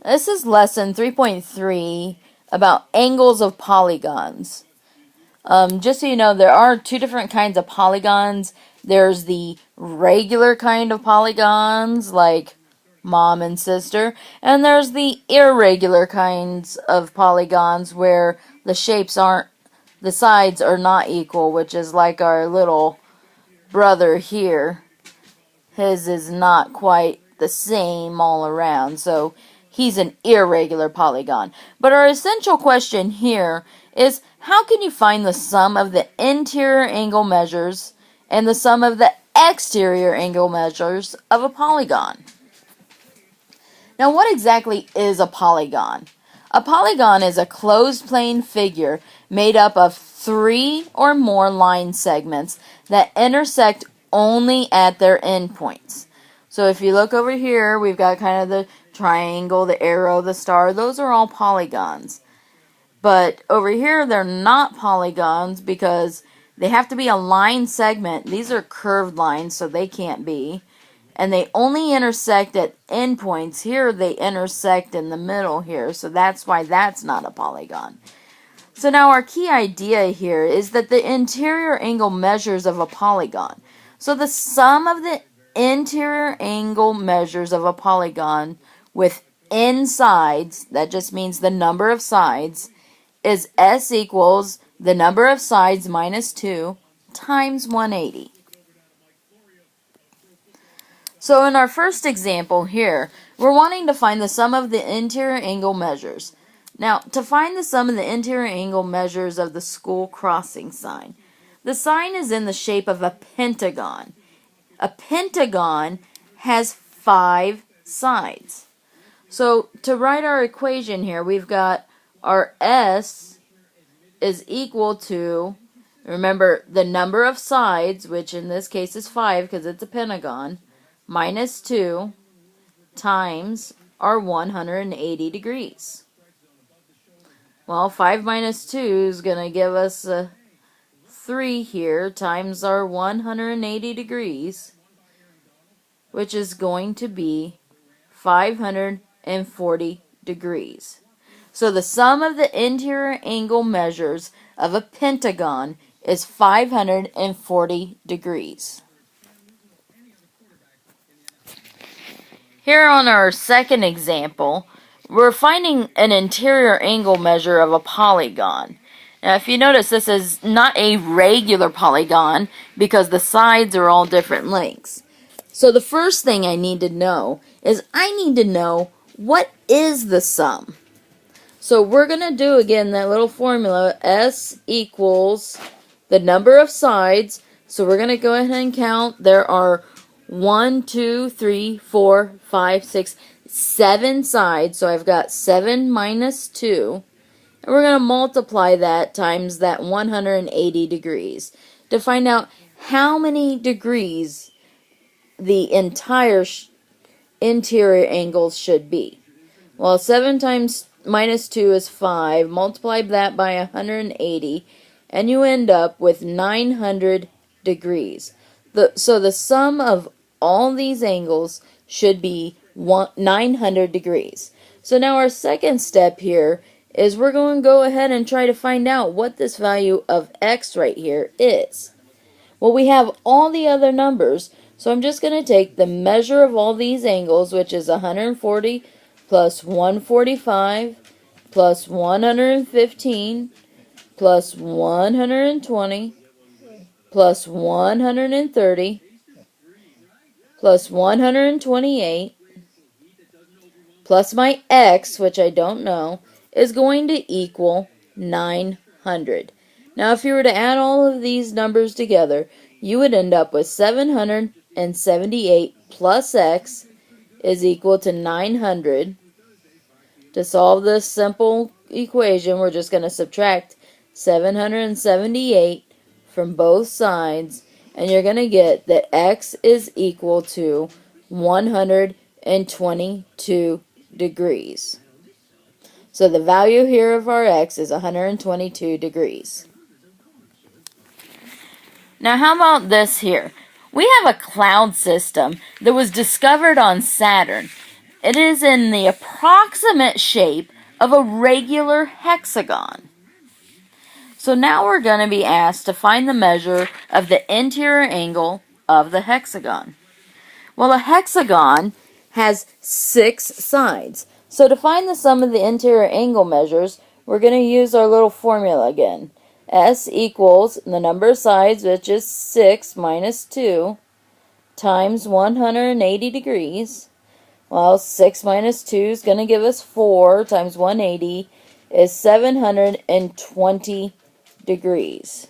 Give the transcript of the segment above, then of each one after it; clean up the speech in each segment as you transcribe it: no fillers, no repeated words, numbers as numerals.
This is lesson 3.3 about angles of polygons. Just so you know, there are two different kinds of polygons. There's the regular kind of polygons, like mom and sister, and there's the irregular kinds of polygons where the sides are not equal, which is like our little brother here. His is not quite the same all around, so he's an irregular polygon. But our essential question here is, how can you find the sum of the interior angle measures and the sum of the exterior angle measures of a polygon? Now, what exactly is a polygon? A polygon is a closed plane figure made up of 3 or more line segments that intersect only at their endpoints. So if you look over here, we've got kind of the triangle, the arrow, the star. Those are all polygons. But over here, they're not polygons because they have to be a line segment. These are curved lines, so they can't be. And they only intersect at endpoints. Here, they intersect in the middle here, so that's why that's not a polygon. So now our key idea here is that the interior angle measures of a polygon. So the sum of the interior angle measures of a polygon with n sides, that just means the number of sides, is S equals the number of sides minus 2 times 180. So in our first example here, we're wanting to find the sum of the interior angle measures. Now, to find the sum of the interior angle measures of the school crossing sign, the sign is in the shape of a pentagon. A pentagon has 5 sides. So to write our equation here, we've got our S is equal to, remember, the number of sides, which in this case is 5 because it's a pentagon, minus 2 times our 180 degrees. Well, 5 minus 2 is going to give us a 3 here times our 180 degrees, which is going to be 540 degrees. So the sum of the interior angle measures of a pentagon is 540 degrees. Here on our second example, we're finding an interior angle measure of a polygon. Now, if you notice, this is not a regular polygon because the sides are all different lengths. So the first thing I need to know is I need to know what is the sum. So we're going to do, again, that little formula, S equals the number of sides. So we're going to go ahead and count. There are 1, 2, 3, 4, 5, 6, 7 sides. So I've got 7 minus 2. And we're going to multiply that times that 180 degrees to find out how many degrees the entire interior angles should be. Well, 7 times minus 2 is 5. Multiply that by 180, and you end up with 900 degrees. So the sum of all these angles should be 900 degrees. So now our second step here is we're going to go ahead and try to find out what this value of x right here is. Well, we have all the other numbers, so I'm just going to take the measure of all these angles, which is 140 plus 145 plus 115 plus 120 plus 130 plus 128 plus my x, which I don't know, is going to equal 900. Now, if you were to add all of these numbers together, you would end up with 778 plus x is equal to 900. To solve this simple equation, we're just going to subtract 778 from both sides, and you're going to get that x is equal to 122 degrees. So the value here of our x is 122 degrees. Now how about this here? We have a cloud system that was discovered on Saturn. it is in the approximate shape of a regular hexagon. So now we're going to be asked to find the measure of the interior angle of the hexagon. Well, a hexagon has 6 sides. So to find the sum of the interior angle measures, we're going to use our little formula again. S equals the number of sides, which is 6 minus 2, times 180 degrees. Well, 6 minus 2 is going to give us 4 times 180 is 720 degrees.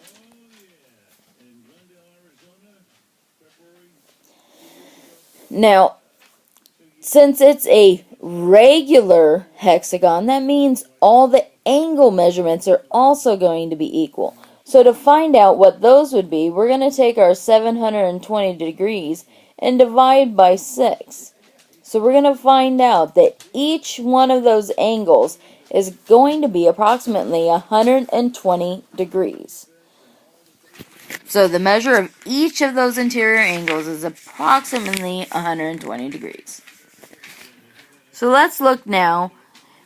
Now, since it's a regular hexagon, that means all the angle measurements are also going to be equal. So to find out what those would be, we're going to take our 720 degrees and divide by 6. So we're going to find out that each one of those angles is going to be approximately 120 degrees. So the measure of each of those interior angles is approximately 120 degrees. So let's look now.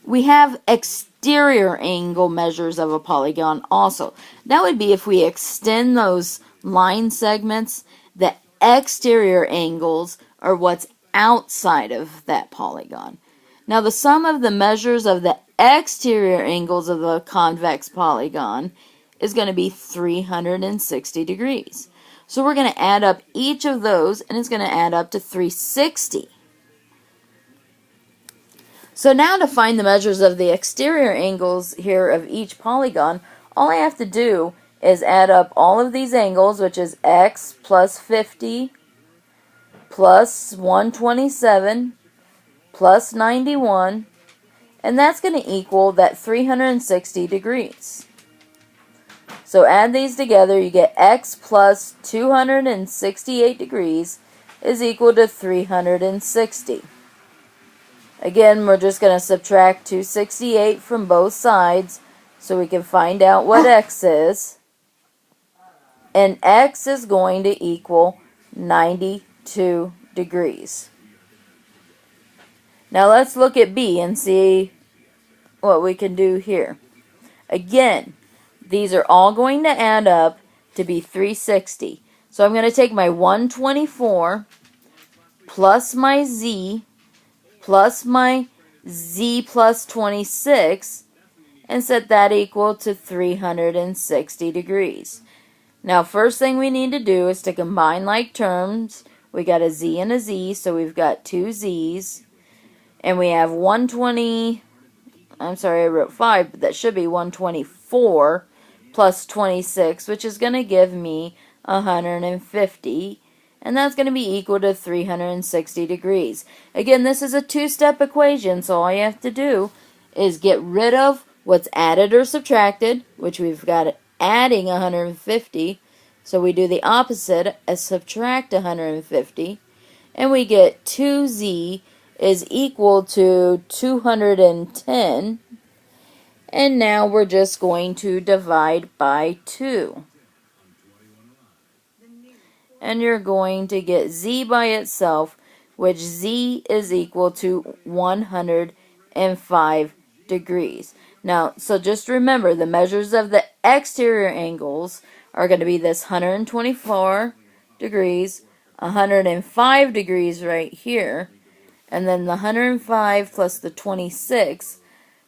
We have exterior angle measures of a polygon also. That would be if we extend those line segments, the exterior angles are what's outside of that polygon. Now the sum of the measures of the exterior angles of the convex polygon is going to be 360 degrees. So we're going to add up each of those, and it's going to add up to 360. So now to find the measures of the exterior angles here of each polygon, all I have to do is add up all of these angles, which is x plus 50 plus 127 plus 91, and that's going to equal that 360 degrees. So add these together, you get x plus 268 degrees is equal to 360. Again, we're just going to subtract 268 from both sides so we can find out what x is. And x is going to equal 92 degrees. Now let's look at B and see what we can do here. Again, these are all going to add up to be 360. So I'm going to take my 124 plus my z plus my z plus 26 and set that equal to 360 degrees. Now first thing we need to do is to combine like terms. We got a z and a z, so we've got two z's. And we have 120, I'm sorry I wrote 5, but that should be 124 plus 26, which is going to give me 150. And that's going to be equal to 360 degrees. Again, this is a two-step equation, so all you have to do is get rid of what's added or subtracted, which we've got adding 150. So we do the opposite as subtract 150. And we get 2z is equal to 210. And now we're just going to divide by 2. And you're going to get z by itself, which z is equal to 105 degrees. Now, so just remember, the measures of the exterior angles are going to be this 124 degrees, 105 degrees right here, and then the 105 plus the 26,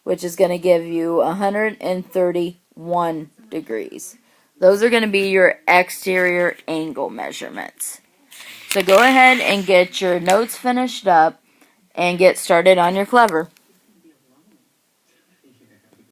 which is going to give you 131 degrees. Those are going to be your exterior angle measurements. So go ahead and get your notes finished up and get started on your clever.